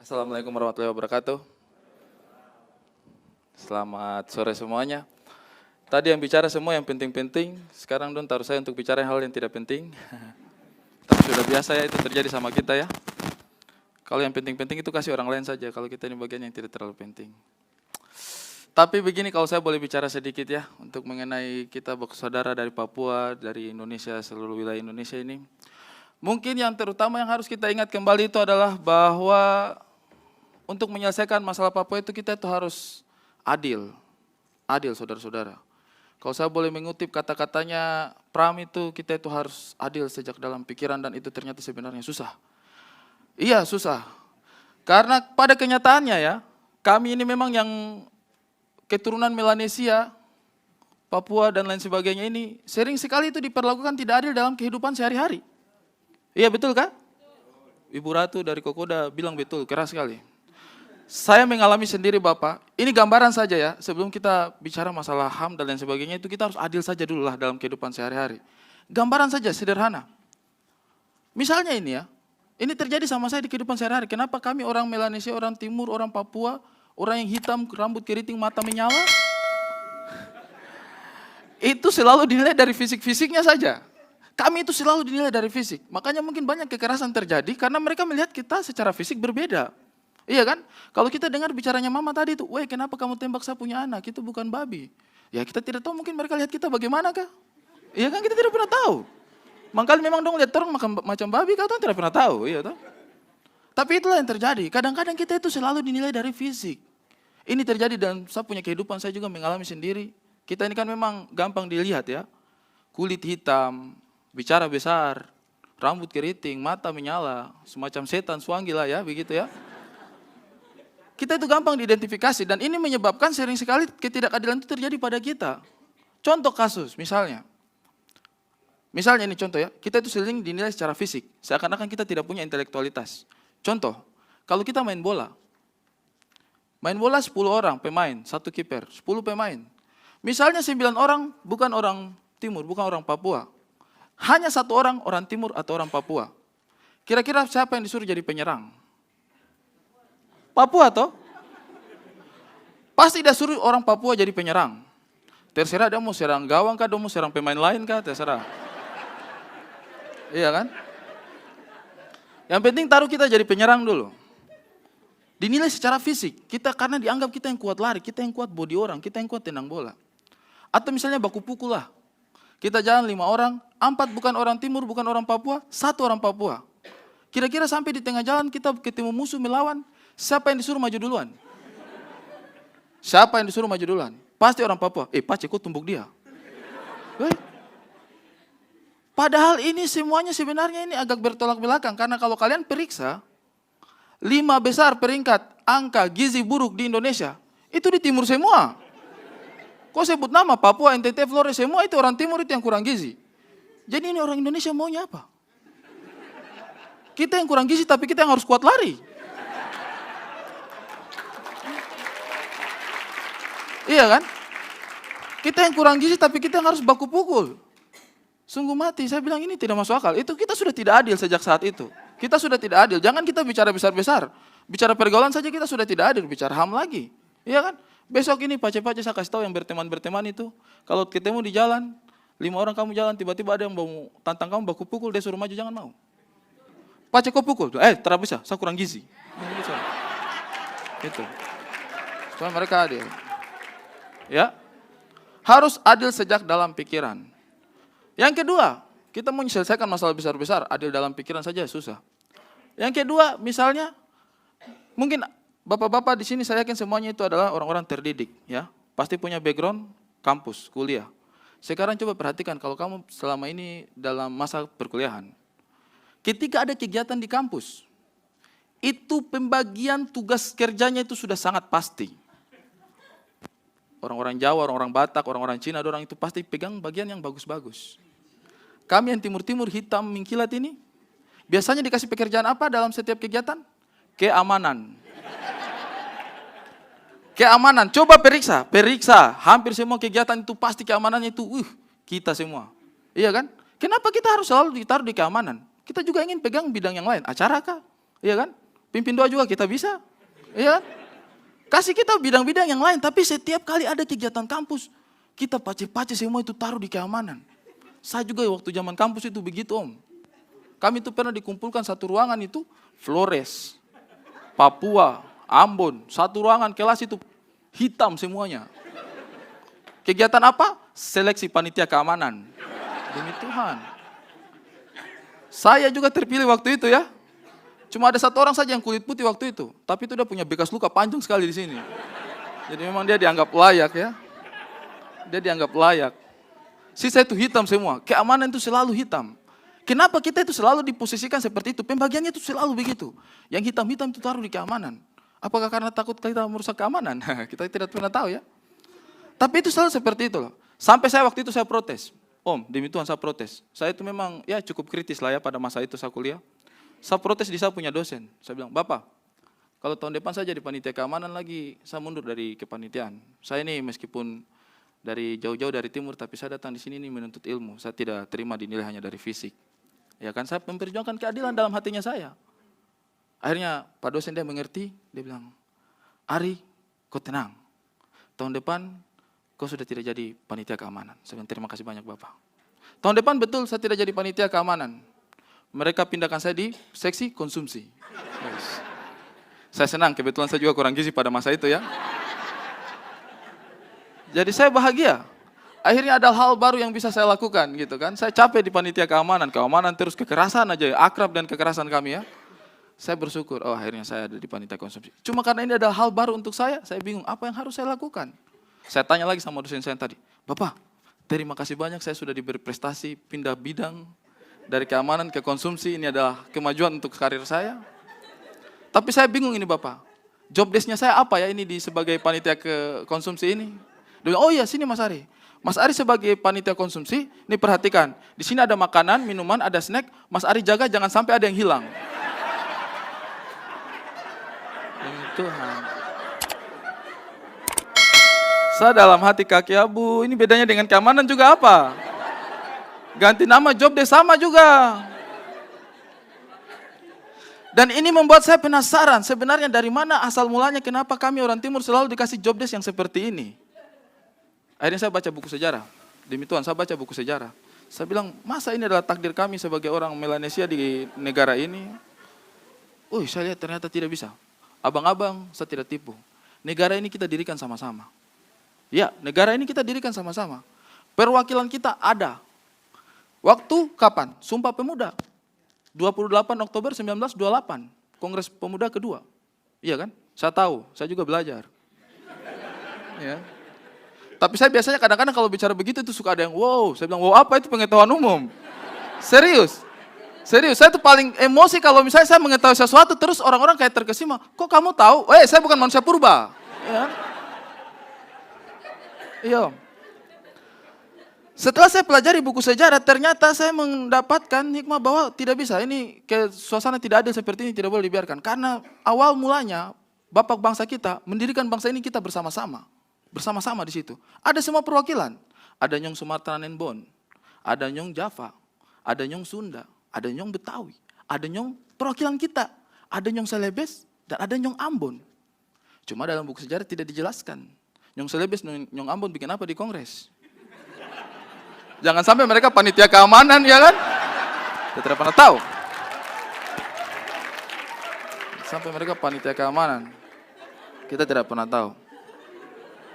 Assalamualaikum warahmatullahi wabarakatuh. Selamat sore semuanya. Tadi yang bicara semua yang penting-penting, sekarang Don taruh saya untuk bicara hal yang tidak penting. Tapi sudah biasa ya itu terjadi sama kita ya. Kalau yang penting-penting itu kasih orang lain saja, kalau kita ini bagian yang tidak terlalu penting. Tapi begini kalau saya boleh bicara sedikit ya, untuk mengenai kita saudara dari Papua, dari Indonesia, seluruh wilayah Indonesia ini. Mungkin yang terutama yang harus kita ingat kembali itu adalah bahwa untuk menyelesaikan masalah Papua itu kita itu harus adil. Adil saudara-saudara. Kalau saya boleh mengutip kata-katanya Pram itu kita itu harus adil sejak dalam pikiran dan itu ternyata sebenarnya susah. Iya susah. Karena pada kenyataannya ya, kami ini memang yang keturunan Melanesia, Papua dan lain sebagainya ini sering sekali itu diperlakukan tidak adil dalam kehidupan sehari-hari. Iya betul kah? Ibu Ratu dari Kokoda bilang betul, keras sekali. Saya mengalami sendiri Bapak, ini gambaran saja ya, sebelum kita bicara masalah HAM dan lain sebagainya itu kita harus adil saja dulu lah dalam kehidupan sehari-hari. Gambaran saja, sederhana. Misalnya ini ya, ini terjadi sama saya di kehidupan sehari-hari. Kenapa kami orang Melanesia, orang Timur, orang Papua, orang yang hitam, rambut keriting, mata menyala, itu selalu dinilai dari fisik-fisiknya saja. Kami itu selalu dinilai dari fisik. Makanya mungkin banyak kekerasan terjadi karena mereka melihat kita secara fisik berbeda. Iya kan? Kalau kita dengar bicaranya mama tadi itu, weh kenapa kamu tembak saya punya anak, itu bukan babi. Ya kita tidak tahu mungkin mereka lihat kita bagaimana kah? Iya kan kita tidak pernah tahu. Makanya memang dong lihat orang macam babi, kau tidak pernah tahu. Iya toh? Tapi itulah yang terjadi. Kadang-kadang kita itu selalu dinilai dari fisik. Ini terjadi dan saya punya kehidupan, saya juga mengalami sendiri. Kita ini kan memang gampang dilihat ya. Kulit hitam, bicara besar, rambut keriting, mata menyala, semacam setan suanggi lah ya, begitu ya. Kita itu gampang diidentifikasi dan ini menyebabkan sering sekali ketidakadilan itu terjadi pada kita. Contoh kasus misalnya. Misalnya ini contoh ya, kita itu sering dinilai secara fisik, seakan-akan kita tidak punya intelektualitas. Contoh, kalau kita main bola 10 orang pemain, 1 kiper, 10 pemain. Misalnya 9 orang bukan orang Timur, bukan orang Papua. Hanya 1 orang Timur atau orang Papua. Kira-kira siapa yang disuruh jadi penyerang? Papua toh? Pasti dia suruh orang Papua jadi penyerang. Terserah dia mau serang gawang kah, dia mau serang pemain lain kah, terserah. Iya kan? Yang penting taruh kita jadi penyerang dulu. Dinilai secara fisik, kita karena dianggap kita yang kuat lari, kita yang kuat body orang, kita yang kuat tendang bola. Atau misalnya baku pukul lah. Kita jalan 5 orang, 4 bukan orang Timur, bukan orang Papua, 1 orang Papua. Kira-kira sampai di tengah jalan kita ketemu musuh melawan, siapa yang disuruh maju duluan? Siapa yang disuruh maju duluan? Pasti orang Papua. Pace kok tumbuk dia. Padahal ini semuanya sebenarnya ini agak bertolak belakang. Karena kalau kalian periksa, 5 besar peringkat angka gizi buruk di Indonesia, itu di Timur semua. Kok sebut nama Papua, NTT, Flores, semua itu orang Timur itu yang kurang gizi. Jadi ini orang Indonesia maunya apa? Kita yang kurang gizi tapi kita yang harus kuat lari. Iya kan? Kita yang kurang gizi tapi kita yang harus baku pukul. Sungguh mati, saya bilang ini tidak masuk akal. Itu kita sudah tidak adil sejak saat itu. Kita sudah tidak adil, jangan kita bicara besar-besar. Bicara pergaulan saja kita sudah tidak adil, bicara HAM lagi. Iya kan? Besok ini pace-pace saya kasih tahu yang berteman-berteman itu. Kalau ketemu di jalan, 5 orang kamu jalan, tiba-tiba ada yang mau tantang kamu baku pukul, dia suruh maju, jangan mau. Pace kok pukul, tidak bisa, saya kurang gizi. Itu. Supaya mereka adil. Ya, harus adil sejak dalam pikiran. Yang kedua, kita mau menyelesaikan masalah besar-besar, adil dalam pikiran saja susah. Yang kedua, misalnya, mungkin bapak-bapak di sini saya yakin semuanya itu adalah orang-orang terdidik, ya, pasti punya background kampus, kuliah. Sekarang coba perhatikan kalau kamu selama ini dalam masa perkuliahan, ketika ada kegiatan di kampus, itu pembagian tugas kerjanya itu sudah sangat pasti. Orang-orang Jawa, orang-orang Batak, orang-orang Cina, orang itu pasti pegang bagian yang bagus-bagus. Kami yang timur-timur hitam mengkilat ini, biasanya dikasih pekerjaan apa dalam setiap kegiatan? Keamanan. Keamanan, coba periksa. Hampir semua kegiatan itu pasti keamanannya itu, kita semua. Iya kan? Kenapa kita harus selalu ditaruh di keamanan? Kita juga ingin pegang bidang yang lain, acara kah? Iya kan? Pimpin doa juga kita bisa. Iya. Kasih kita bidang-bidang yang lain, tapi setiap kali ada kegiatan kampus, kita pace-pace semua itu taruh di keamanan. Saya juga waktu zaman kampus itu begitu Om. Kami itu pernah dikumpulkan satu ruangan itu, Flores, Papua, Ambon, satu ruangan kelas itu hitam semuanya. Kegiatan apa? Seleksi panitia keamanan. Demi Tuhan. Saya juga terpilih waktu itu ya. Cuma ada satu orang saja yang kulit putih waktu itu. Tapi itu dia punya bekas luka panjang sekali di sini. Jadi memang dia dianggap layak ya. Dia dianggap layak. Sisa itu hitam semua. Keamanan itu selalu hitam. Kenapa kita itu selalu diposisikan seperti itu? Pembagiannya itu selalu begitu. Yang hitam-hitam itu taruh di keamanan. Apakah karena takut kita merusak keamanan? Kita tidak pernah tahu ya. Tapi itu selalu seperti itu loh. Sampai saya waktu itu saya protes. Om, demi Tuhan saya protes. Saya itu memang ya cukup kritis lah ya pada masa itu saya kuliah. Saya protes di saya punya dosen. Saya bilang, Bapak, kalau tahun depan saya jadi panitia keamanan lagi, saya mundur dari kepanitiaan. Saya ini meskipun dari jauh-jauh dari timur, tapi saya datang di sini ini menuntut ilmu. Saya tidak terima dinilai hanya dari fisik. Ya kan, saya memperjuangkan keadilan dalam hatinya saya. Akhirnya Pak dosen dia mengerti, dia bilang, Ari, kau tenang. Tahun depan kau sudah tidak jadi panitia keamanan. Saya bilang, terima kasih banyak Bapak. Tahun depan betul saya tidak jadi panitia keamanan. Mereka pindahkan saya di seksi konsumsi. Yes. Saya senang, kebetulan saya juga kurang gizi pada masa itu ya. Jadi saya bahagia. Akhirnya ada hal baru yang bisa saya lakukan gitu kan. Saya capek di panitia keamanan terus kekerasan aja, akrab dan kekerasan kami ya. Saya bersyukur, oh akhirnya saya ada di panitia konsumsi. Cuma karena ini adalah hal baru untuk saya bingung apa yang harus saya lakukan. Saya tanya lagi sama dosen saya tadi, Bapak, terima kasih banyak saya sudah diberi prestasi pindah bidang. Dari keamanan ke konsumsi, ini adalah kemajuan untuk karir saya. Tapi saya bingung ini Bapak, job desk-nya saya apa ya ini sebagai panitia ke konsumsi ini? Dia bilang, oh iya sini Mas Ari. Mas Ari sebagai panitia konsumsi, ini perhatikan, di sini ada makanan, minuman, ada snack, Mas Ari jaga jangan sampai ada yang hilang. Tuhan. Saya dalam hati kaki abu, ini bedanya dengan keamanan juga apa? Ganti nama job desk sama juga. Dan ini membuat saya penasaran, sebenarnya dari mana asal mulanya kenapa kami orang timur selalu dikasih job desk yang seperti ini. Akhirnya saya baca buku sejarah. Demi Tuhan, saya baca buku sejarah. Saya bilang, masa ini adalah takdir kami sebagai orang Melanesia di negara ini? Saya lihat ternyata tidak bisa. Abang-abang, saya tidak tipu. Negara ini kita dirikan sama-sama. Ya, negara ini kita dirikan sama-sama. Perwakilan kita ada. Waktu kapan? Sumpah Pemuda. 28 Oktober 1928. Kongres Pemuda kedua. Iya kan? Saya tahu, saya juga belajar. Ya. Tapi saya biasanya kadang-kadang kalau bicara begitu itu suka ada yang wow. Saya bilang, wow apa itu pengetahuan umum? Serius. Serius, saya tuh paling emosi kalau misalnya saya mengetahui sesuatu terus orang-orang kayak terkesima. Kok kamu tahu? Saya bukan manusia purba. Ya. Iya. Setelah saya pelajari buku sejarah, ternyata saya mendapatkan hikmah bahwa tidak bisa. Ini suasana tidak adil seperti ini tidak boleh dibiarkan. Karena awal mulanya, bapak bangsa kita mendirikan bangsa ini kita bersama-sama. Bersama-sama di situ. Ada semua perwakilan. Ada Nyong Sumatera Nenbon, ada Nyong Java, ada Nyong Sunda, ada Nyong Betawi, ada Nyong perwakilan kita, ada Nyong Celebes, dan ada Nyong Ambon. Cuma dalam buku sejarah tidak dijelaskan. Nyong Celebes, Nyong Ambon bikin apa di kongres? Jangan sampai mereka panitia keamanan, ya kan? Kita tidak pernah tahu. Sampai mereka panitia keamanan. Kita tidak pernah tahu.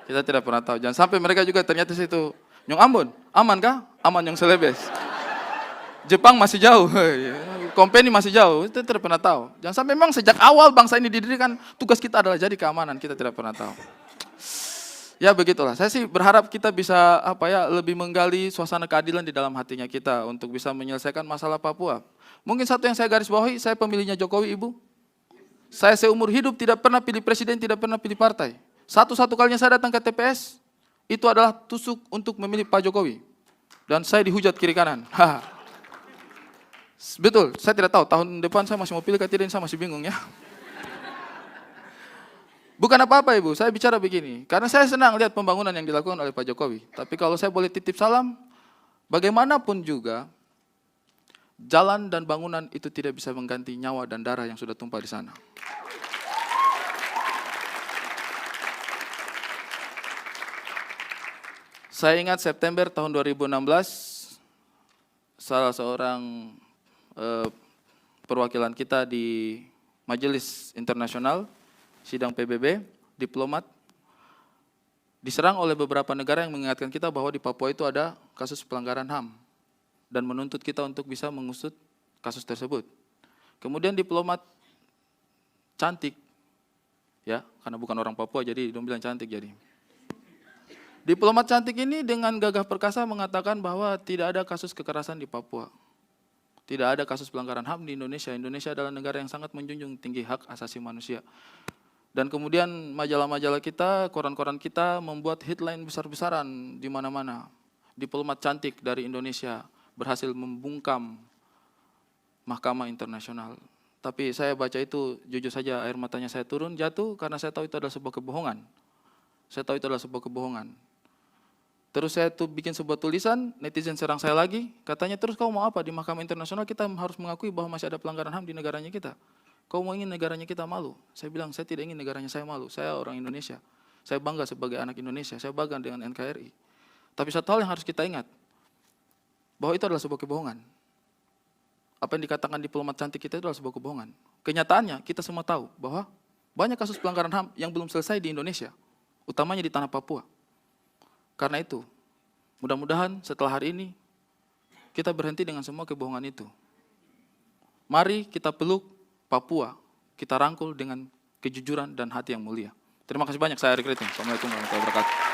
Kita tidak pernah tahu. Jangan sampai mereka juga ternyata situ. Nyong Ambon, aman kah? Aman Nyong Celebes. Jepang masih jauh. Company masih jauh. Kita tidak pernah tahu. Jangan sampai memang sejak awal bangsa ini didirikan, tugas kita adalah jadi keamanan. Kita tidak pernah tahu. Ya begitulah, saya sih berharap kita bisa lebih menggali suasana keadilan di dalam hatinya kita untuk bisa menyelesaikan masalah Papua. Mungkin satu yang saya garis bawahi, saya pemilihnya Jokowi Ibu. Saya seumur hidup tidak pernah pilih presiden, tidak pernah pilih partai. Satu-satu kalinya saya datang ke TPS, itu adalah tusuk untuk memilih Pak Jokowi. Dan saya dihujat kiri kanan. Betul, saya tidak tahu, tahun depan saya masih mau pilih atau tidak, saya masih bingung ya. Bukan apa-apa Ibu, saya bicara begini. Karena saya senang lihat pembangunan yang dilakukan oleh Pak Jokowi. Tapi kalau saya boleh titip salam, bagaimanapun juga, Jalan dan bangunan itu tidak bisa mengganti nyawa dan darah yang sudah tumpah di sana. Saya ingat September tahun 2016, salah seorang perwakilan kita di Majelis Internasional, sidang PBB, diplomat, diserang oleh beberapa negara yang mengingatkan kita bahwa di Papua itu ada kasus pelanggaran HAM dan menuntut kita untuk bisa mengusut kasus tersebut. Kemudian diplomat cantik, ya, karena bukan orang Papua jadi dia bilang cantik jadi. Diplomat cantik ini dengan gagah perkasa mengatakan bahwa tidak ada kasus kekerasan di Papua. Tidak ada kasus pelanggaran HAM di Indonesia. Indonesia adalah negara yang sangat menjunjung tinggi hak asasi manusia. Dan kemudian majalah-majalah kita, koran-koran kita membuat headline besar-besaran di mana-mana. Diplomat cantik dari Indonesia berhasil membungkam Mahkamah Internasional. Tapi saya baca itu, jujur saja air matanya saya turun, jatuh karena saya tahu itu adalah sebuah kebohongan. Saya tahu itu adalah sebuah kebohongan. Terus saya tuh bikin sebuah tulisan, netizen serang saya lagi, katanya terus kau mau apa di Mahkamah Internasional kita harus mengakui bahwa masih ada pelanggaran HAM di negaranya kita. Kau mau ingin negaranya kita malu? Saya bilang saya tidak ingin negaranya saya malu, saya orang Indonesia. Saya bangga sebagai anak Indonesia, saya bangga dengan NKRI. Tapi satu hal yang harus kita ingat, bahwa itu adalah sebuah kebohongan. Apa yang dikatakan diplomat cantik kita itu adalah sebuah kebohongan. Kenyataannya kita semua tahu bahwa banyak kasus pelanggaran HAM yang belum selesai di Indonesia, utamanya di tanah Papua. Karena itu, mudah-mudahan setelah hari ini, kita berhenti dengan semua kebohongan itu. Mari kita peluk Papua, kita rangkul dengan kejujuran dan hati yang mulia. Terima kasih banyak, saya Arik Riting. Assalamualaikum warahmatullahi wabarakatuh.